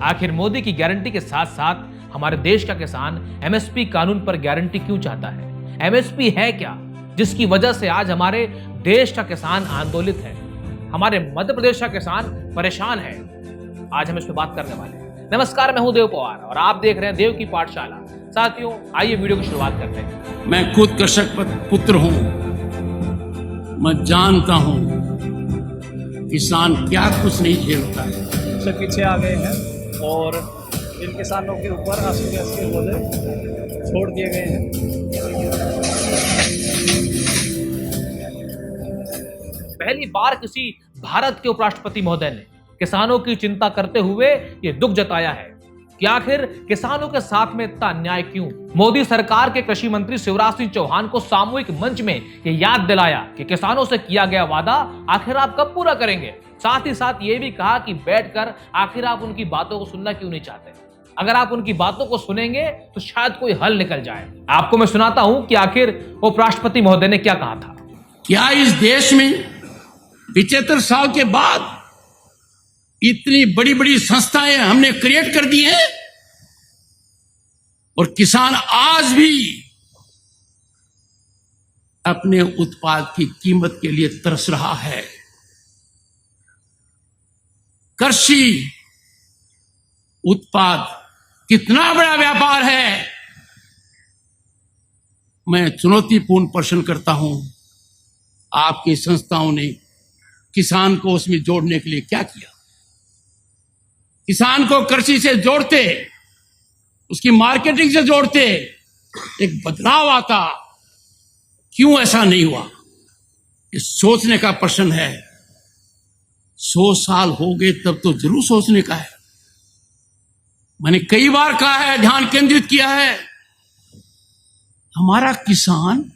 आखिर मोदी की गारंटी के साथ साथ हमारे देश का किसान एमएसपी कानून पर गारंटी क्यों चाहता है? एमएसपी है क्या जिसकी वजह से आज हमारे देश का किसान आंदोलित है, हमारे मध्य प्रदेश का किसान परेशान है? आज हम इस पर बात करने वाले हैं। नमस्कार, मैं हूं देव पवार और आप देख रहे हैं देव की पाठशाला। साथियों, आइए वीडियो की शुरुआत करते हैं। मैं खुद कृषक पुत्र हूं। मैं जानता हूं किसान क्या कुछ नहीं झेलता है। से पीछे आ गए हैं और इन किसानों के ऊपर आंसू गैस के गोले छोड़ दिए गए हैं। पहली बार किसी भारत के उपराष्ट्रपति महोदय ने किसानों की चिंता करते हुए ये दुख जताया है कि आखिर किसानों के साथ में इतना अन्याय क्यों। मोदी सरकार के कृषि मंत्री शिवराज सिंह चौहान को सामूहिक मंच में ये याद दिलाया कि किसानों से किया गया वादा आखिर आप कब पूरा करेंगे। साथ ही साथ ये भी कहा कि बैठकर आखिर आप उनकी बातों को सुनना क्यों नहीं चाहते। अगर आप उनकी बातों को सुनेंगे तो शायद कोई हल निकल जाए। आपको मैं सुनाता हूं कि आखिर उपराष्ट्रपति महोदय ने क्या कहा था। क्या इस देश में 75 साल के बाद इतनी बड़ी बड़ी संस्थाएं हमने क्रिएट कर दी हैं और किसान आज भी अपने उत्पाद की कीमत के लिए तरस रहा है। कृषि उत्पाद कितना बड़ा व्यापार है। मैं चुनौतीपूर्ण प्रश्न करता हूं, आपकी संस्थाओं ने किसान को उसमें जोड़ने के लिए क्या किया? किसान को कृषि से जोड़ते, उसकी मार्केटिंग से जोड़ते, एक बदलाव आता। क्यों ऐसा नहीं हुआ? ये सोचने का प्रश्न है। 100 साल हो गए तब तो जरूर सोचने का है। मैंने कई बार कहा है, ध्यान केंद्रित किया है, हमारा किसान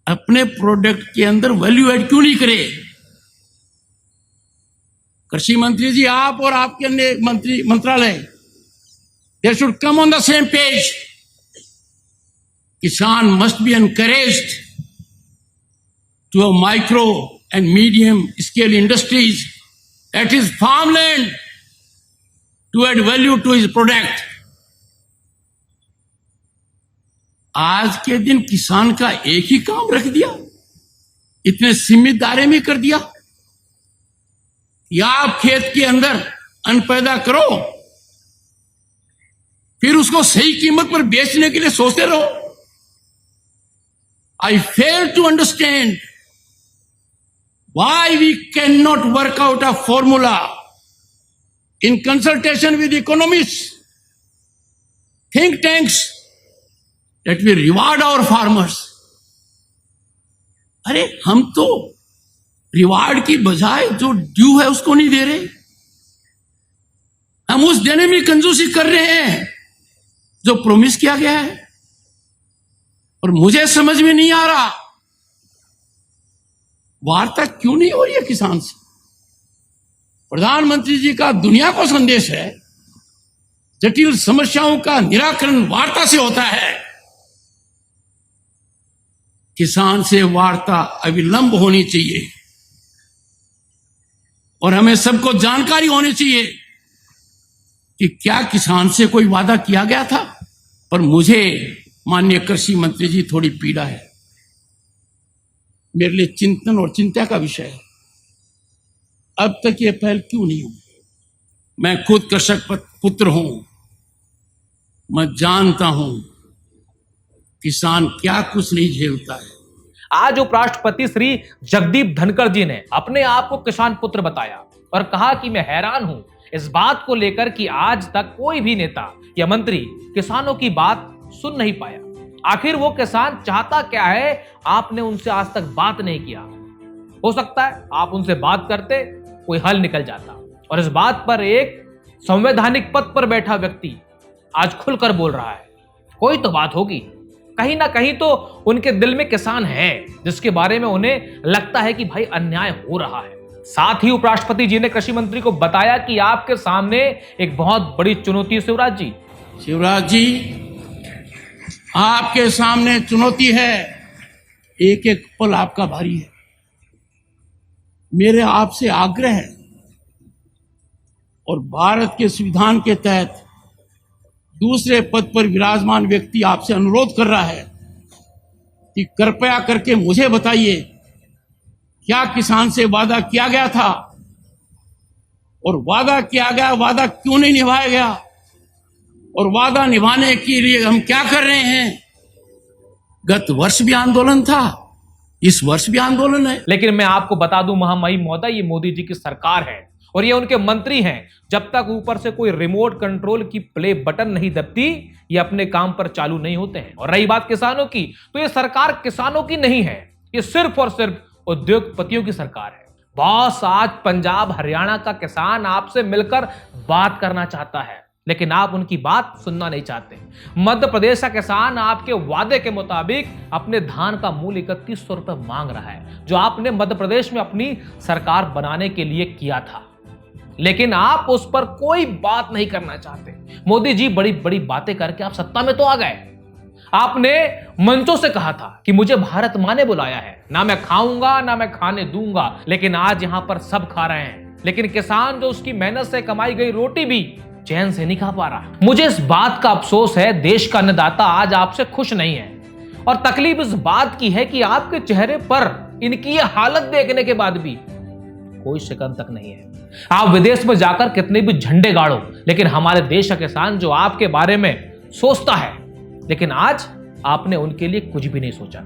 अपने प्रोडक्ट के अंदर वैल्यू एड क्यों नहीं करे? कृषि मंत्री जी, आप और आपके अन्य मंत्रालय, they should come on the same page. Kisan must be encouraged to a micro and medium scale industries at his farmland to add value to his product. आज के दिन किसान का एक ही काम रख दिया, इतने सीमित दायरे में कर दिया। या आप खेत के अंदर अन्न पैदा करो, फिर उसको सही कीमत पर बेचने के लिए सोचते रहो। I fail to understand why we can not work out a formula in consultation with economist, think tanks, that we reward our farmers। अरे हम तो रिवार्ड की बजाय जो ड्यू है उसको नहीं दे रहे। हम उस देने में कंजूसी कर रहे हैं जो प्रॉमिस किया गया है। और मुझे समझ में नहीं आ रहा वार्ता क्यों नहीं हो रही है किसान से। प्रधानमंत्री जी का दुनिया को संदेश है, जटिल समस्याओं का निराकरण वार्ता से होता है। किसान से वार्ता अविलंब होनी चाहिए और हमें सबको जानकारी होनी चाहिए कि क्या किसान से कोई वादा किया गया था। पर मुझे माननीय कृषि मंत्री जी थोड़ी पीड़ा है, मेरे लिए चिंतन और चिंता का विषय है। अब तक ये पहल क्यों नहीं हुई? मैं खुद कृषक पुत्र हूं। मैं जानता हूं किसान क्या कुछ नहीं झेलता है। आज उपराष्ट्रपति श्री जगदीप धनखड़ जी ने अपने आप को किसान पुत्र बताया और कहा कि मैं हैरान हूं इस बात को लेकर कि आज तक कोई भी नेता या मंत्री किसानों की बात सुन नहीं पाया। आखिर वो किसान चाहता क्या है, आपने उनसे आज तक बात नहीं किया। हो सकता है आप उनसे बात करते, कोई हल निकल जाता। और इस बात पर एक संवैधानिक पद पर बैठा व्यक्ति आज खुलकर बोल रहा है। कोई तो बात होगी, कहीं ना कहीं तो उनके दिल में किसान है जिसके बारे में उन्हें लगता है कि भाई अन्याय हो रहा है। साथ ही उपराष्ट्रपति जी ने कृषि मंत्री को बताया कि आपके सामने एक बहुत बड़ी चुनौती है शिवराज जी। शिवराज जी, आपके सामने चुनौती है। एक एक पल आपका भारी है। मेरे आपसे आग्रह है और भारत के संविधान के तहत दूसरे पद पर विराजमान व्यक्ति आपसे अनुरोध कर रहा है कि कृपया करके मुझे बताइए, क्या किसान से वादा किया गया था और वादा किया गया वादा क्यों नहीं निभाया गया, और वादा निभाने के लिए हम क्या कर रहे हैं। गत वर्ष भी आंदोलन था, इस वर्ष भी आंदोलन है। लेकिन मैं आपको बता दूं महामहिम महोदय, ये मोदी जी की सरकार है और ये उनके मंत्री हैं। जब तक ऊपर से कोई रिमोट कंट्रोल की प्ले बटन नहीं दबती, ये अपने काम पर चालू नहीं होते हैं। और रही बात किसानों की, तो ये सरकार किसानों की नहीं है, ये सिर्फ और सिर्फ उद्योगपतियों की सरकार है। बॉस, आज पंजाब हरियाणा का किसान आपसे मिलकर बात करना चाहता है, लेकिन आप उनकी बात सुनना नहीं चाहते। मध्य प्रदेश का किसान आपके वादे के मुताबिक अपने धान का मूल्य 3100 रुपए मांग रहा है, जो आपने मध्य प्रदेश में अपनी सरकार बनाने के लिए किया था, लेकिन आप उस पर कोई बात नहीं करना चाहते। मोदी जी, बड़ी बड़ी बातें करके आप सत्ता में तो आ गए। आपने मंचों से कहा था कि मुझे भारत माँ ने बुलाया है, ना मैं खाऊंगा ना मैं खाने दूंगा, लेकिन आज यहां पर सब खा रहे हैं। लेकिन किसान जो उसकी मेहनत से कमाई गई रोटी भी चैन से नहीं खा पा रहा। मुझे इस बात का अफसोस है, देश का अन्नदाता आज आपसे खुश नहीं है, और तकलीफ इस बात की है कि आपके चेहरे पर इनकी ये हालत देखने के बाद भी कोई शिकन तक नहीं है। आप विदेश में जाकर कितने भी झंडे गाड़ो, लेकिन हमारे देश का किसान जो आपके बारे में सोचता है, लेकिन आज आपने उनके लिए कुछ भी नहीं सोचा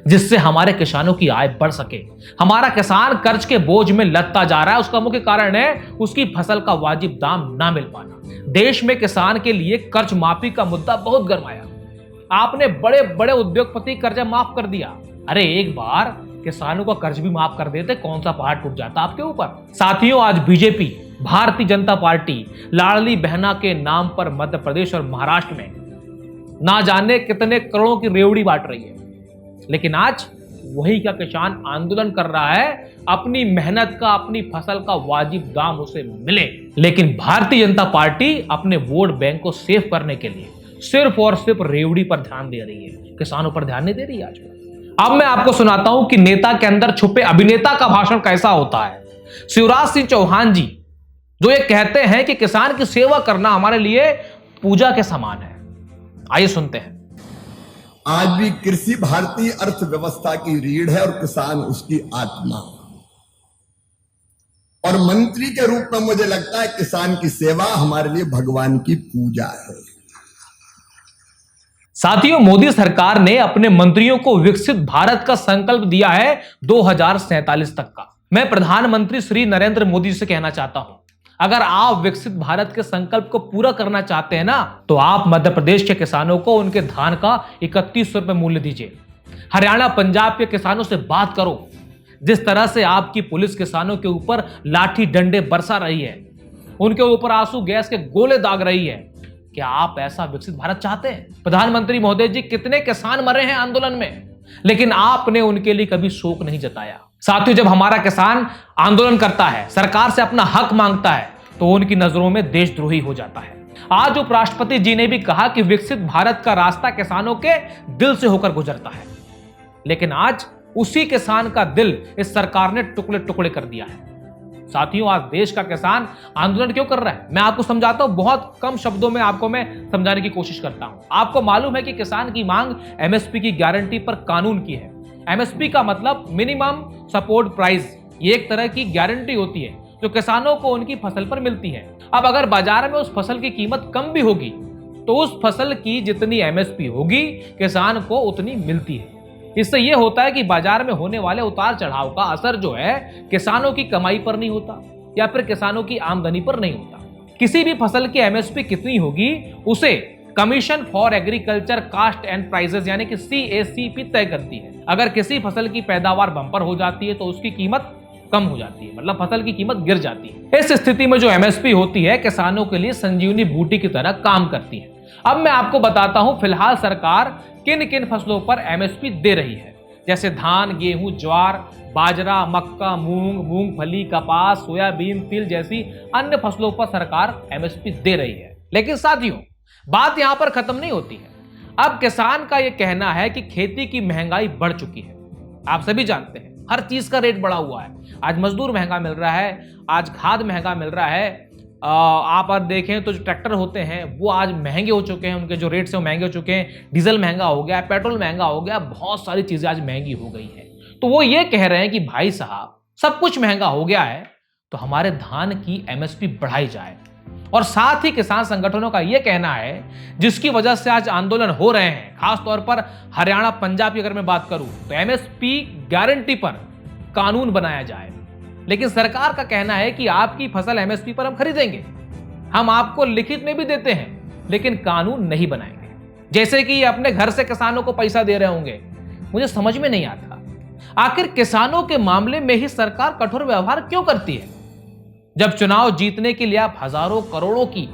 जिससे हमारे किसानों की आय बढ़ सके। हमारा किसान कर्ज के बोझ में लदता जा रहा है, उसका मुख्य कारण है उसकी फसल का वाजिब दाम ना मिल पाना। देश में किसान के लिए कर्ज माफी का मुद्दा बहुत गरमाया। आपने बड़े बड़े उद्योगपति कर्जा माफ कर दिया। अरे एक बार किसानों का कर्ज भी माफ कर देते, कौन सा पहाड़ टूट जाता आपके ऊपर। साथियों, आज बीजेपी, भारतीय जनता पार्टी लाडली बहना के नाम पर मध्य प्रदेश और महाराष्ट्र में ना जाने कितने करोड़ों की रेवड़ी बांट रही है, लेकिन आज वही का किसान आंदोलन कर रहा है, अपनी मेहनत का, अपनी फसल का वाजिब दाम उसे मिले। लेकिन भारतीय जनता पार्टी अपने वोट बैंक को सेव करने के लिए सिर्फ और सिर्फ रेवड़ी पर ध्यान दे रही है, किसानों पर ध्यान नहीं दे रही आज। अब मैं आपको सुनाता हूं कि नेता के अंदर छुपे अभिनेता का भाषण कैसा होता है। शिवराज सिंह चौहान जी जो ये कहते हैं कि किसान की सेवा करना हमारे लिए पूजा के समान है। आइए सुनते हैं। आज भी कृषि भारतीय अर्थव्यवस्था की रीढ़ है और किसान उसकी आत्मा। और मंत्री के रूप में मुझे लगता है किसान की सेवा हमारे लिए भगवान की पूजा है। साथियों, मोदी सरकार ने अपने मंत्रियों को विकसित भारत का संकल्प दिया है 2047 तक का। मैं प्रधानमंत्री श्री नरेंद्र मोदी से कहना चाहता हूं, अगर आप विकसित भारत के संकल्प को पूरा करना चाहते हैं ना, तो आप मध्य प्रदेश के किसानों को उनके धान का 3100 रुपए मूल्य दीजिए। हरियाणा पंजाब के किसानों से बात करो। जिस तरह से आपकी पुलिस किसानों के ऊपर लाठी डंडे बरसा रही है, उनके ऊपर आंसू गैस के गोले दाग रही है, क्या आप ऐसा विकसित भारत चाहते हैं? प्रधानमंत्री महोदय जी, कितने किसान मरे हैं आंदोलन में, लेकिन आपने उनके लिए कभी शोक नहीं जताया। साथियों, जब हमारा किसान आंदोलन करता है, सरकार से अपना हक मांगता है, तो उनकी नजरों में देशद्रोही हो जाता है। आज उपराष्ट्रपति जी ने भी कहा कि विकसित भारत का रास्ता किसानों के दिल से होकर गुजरता है, लेकिन आज उसी किसान का दिल इस सरकार ने टुकड़े टुकड़े कर दिया है। साथियों, आज देश का किसान आंदोलन क्यों कर रहा है, मैं आपको समझाता हूं। बहुत कम शब्दों में आपको मैं समझाने की कोशिश करता हूं। आपको मालूम है कि किसान की मांग एमएसपी की गारंटी पर कानून की है। एमएसपी का मतलब मिनिमम सपोर्ट प्राइस। ये एक तरह की गारंटी होती है जो किसानों को उनकी फसल पर मिलती है। अब अगर बाजार में उस फसल की कीमत कम भी होगी, तो उस फसल की जितनी एमएसपी होगी, किसान को उतनी मिलती है। इससे यह होता है कि बाजार में होने वाले उतार चढ़ाव का असर जो है किसानों की कमाई पर नहीं होता, या फिर किसानों की आमदनी पर नहीं होता। किसी भी फसल की एमएसपी कितनी होगी, उसे commission for agriculture cost and prices यानी कि CACP तय करती है। अगर किसी फसल की पैदावार बंपर हो जाती है तो उसकी कीमत कम हो जाती है, मतलब फसल की कीमत गिर जाती है। इस स्थिति में जो एमएसपी होती है, किसानों के लिए संजीवनी बूटी की तरह काम करती है। अब मैं आपको बताता हूं फिलहाल सरकार किन किन फसलों पर एमएसपी दे रही है, जैसे धान, गेहूं, ज्वार, बाजरा, मक्का, मूंग, मूंगफली, कपास, सोयाबीन, तिल जैसी अन्य फसलों पर सरकार एमएसपी दे रही है। लेकिन साथियों, बात यहां पर खत्म नहीं होती है। अब किसान का यह कहना है कि खेती की महंगाई बढ़ चुकी है। आप सभी जानते हैं हर चीज का रेट बढ़ा हुआ है। आज मजदूर महंगा मिल रहा है, आज खाद महंगा मिल रहा है, आप और देखें तो जो ट्रैक्टर होते हैं वो आज महंगे हो चुके हैं, उनके जो रेट्स हैं वो महंगे हो चुके हैं, डीजल महंगा हो गया, पेट्रोल महंगा हो गया, बहुत सारी चीजें आज महंगी हो गई हैं। तो वो ये कह रहे हैं कि भाई साहब सब कुछ महंगा हो गया है तो हमारे धान की एमएसपी बढ़ाई जाए। और साथ ही किसान संगठनों का यह कहना है, जिसकी वजह से आज आंदोलन हो रहे हैं, खासतौर पर हरियाणा पंजाब की अगर मैं बात करूं तो एमएसपी गारंटी पर कानून बनाया जाए। लेकिन सरकार का कहना है कि आपकी फसल एमएसपी पर हम खरीदेंगे, हम आपको लिखित में भी देते हैं, लेकिन कानून नहीं बनाएंगे। जैसे कि ये अपने घर से किसानों को पैसा दे रहे होंगे। मुझे समझ में नहीं आता आखिर किसानों के मामले में ही सरकार कठोर व्यवहार क्यों करती है। जब चुनाव जीतने के लिए आप हजारों करोड़ों की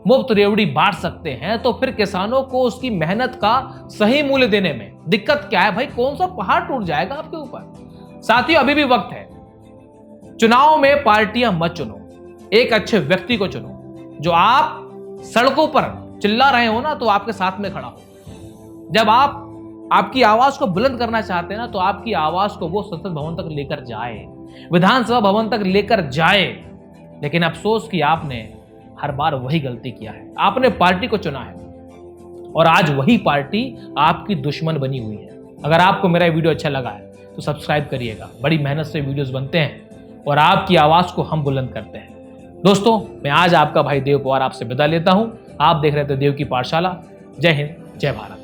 मुफ्त रेवड़ी बांट सकते हैं तो फिर किसानों को उसकी मेहनत का सही मूल्य देने में दिक्कत क्या है भाई? कौन सा पहाड़ टूट जाएगा आपके ऊपर? साथियों, अभी भी वक्त है। चुनाव में पार्टियां मत चुनो, एक अच्छे व्यक्ति को चुनो जो आप सड़कों पर चिल्ला रहे हो ना तो आपके साथ में खड़ा हो। जब आप आपकी आवाज को बुलंद करना चाहते हैं ना तो आपकी आवाज को वो संसद भवन तक लेकर जाए, विधानसभा भवन तक लेकर जाए। लेकिन अफसोस कि आपने हर बार वही गलती किया है। आपने पार्टी को चुना है और आज वही पार्टी आपकी दुश्मन बनी हुई है। अगर आपको मेरा वीडियो अच्छा लगा है तो सब्सक्राइब करिएगा। बड़ी मेहनत से वीडियोस बनते हैं और आपकी आवाज को हम बुलंद करते हैं। दोस्तों, मैं आज आपका भाई देव पवार आपसे विदा लेता हूं। आप देख रहे थे देव की पाठशाला। जय हिंद, जय भारत।